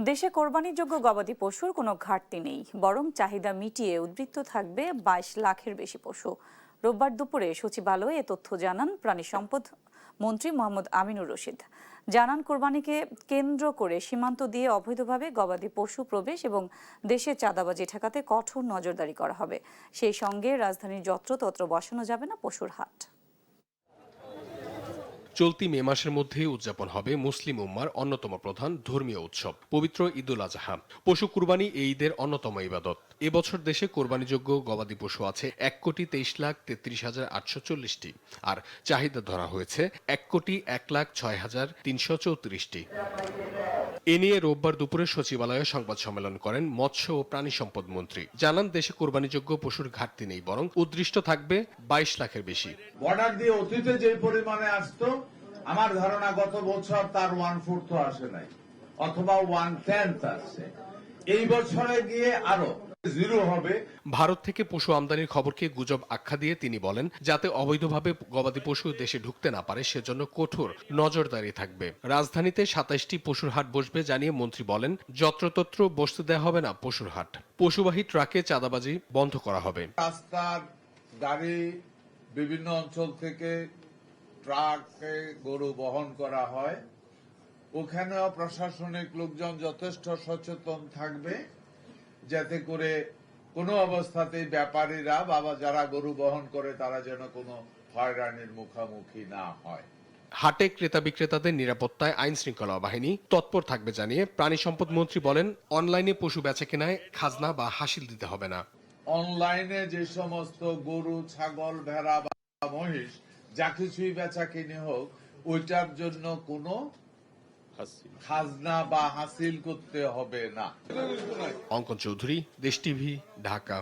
দেশে কোরবানিযোগ্য গবাদি পশুর কোনো ঘাটতি নেই, বরং চাহিদা মিটিয়ে উদ্বৃত্ত থাকবে 22 লাখের বেশি পশু। রোববার দুপুরে সচিবালয়ে এ তথ্য জানান প্রাণী সম্পদ মন্ত্রী মোহাম্মদ আমিনুর রশিদ। জানান, কোরবানিকে কেন্দ্র করে সীমান্ত দিয়ে অবৈধভাবে গবাদি পশু প্রবেশ এবং দেশে চাঁদাবাজি ঠেকাতে কঠোর নজরদারি করা হবে। সেই সঙ্গে রাজধানীর যত্রতত্র বসানো যাবে না পশুর হাট। চলতি মে মাসের মধ্যেই উদযাপন হবে মুসলিম উম্মার অন্যতম প্রধান ধর্মীয় উৎসব পবিত্র ঈদুল আজহা। পশু কুরবানি এই ঈদের অন্যতম ইবাদত। এবছর দেশে কোরবানিযোগ্য গবাদি পশু আছে 1,33,840টি, আর চাহিদা ধরা হয়েছে 1,01,06,334টি। এ নিয়ে রোববার দুপুরে সচিবালয়ে সংবাদ সম্মেলন করেন মৎস্য ও প্রাণী সম্পদ মন্ত্রী। জানান, দেশে কোরবানিযোগ্য পশুর ঘাটতি নেই, বরং উদ্দিষ্ট থাকবে 22 লাখের বেশি। বর্ডার দিয়ে অতীতে যে পরিমাণে আসতো, আমার ধারণা গত বছর তার 1/4 আসে নাই, অথবা 1/10 আসছে। এই বছরে গিয়ে আরো জিরো হবে। ভারত থেকে পশু আমদানির খবরকে গুজব আখ্যা দিয়ে তিনি বলেন, যাতে অবৈধভাবে গবাদি পশু দেশে ঢুকতে না পারে সেজন্য কঠোর নজরদারি থাকবে। রাজধানীতে 27টি পশুর হাট বসবে জানিয়ে মন্ত্রী বলেন, যত্রতত্র বসতে দেওয়া হবে না পশুর হাট। পশুবাহী ট্রাকে চাঁদাবাজি বন্ধ করা হবে। রাস্তার গাড়ি, বিভিন্ন অঞ্চল থেকে ট্রাকে গরু বহন করা হয়, ওখানেও প্রশাসনিক লোকজন যথেষ্ট সচেতন থাকবে, যাতে করে কোনো অবস্থাতেই ব্যাপারীরা বা যারা গরু বহন করে তারা যেন কোনো হয়রানির মুখোমুখি না হয়। হাটে ক্রেতা বিক্রেতাদের নিরাপত্তায় আইন শৃঙ্খলা বাহিনী তৎপর থাকবে জানিয়ে প্রাণী সম্পদ মন্ত্রী বলেন, অনলাইনে পশু বেচা কেনায় খাজনা বা হাসিল দিতে হবে না। অনলাইনে যে সমস্ত গরু, ছাগল, ভেড়া বা মহিষ যা কিছুই বেচা কিনে হোক, ওইটার জন্য কোনো খাজনা বা হাসিল করতে হবে না। অঙ্কন চৌধুরী, দেশ টিভি, ঢাকা।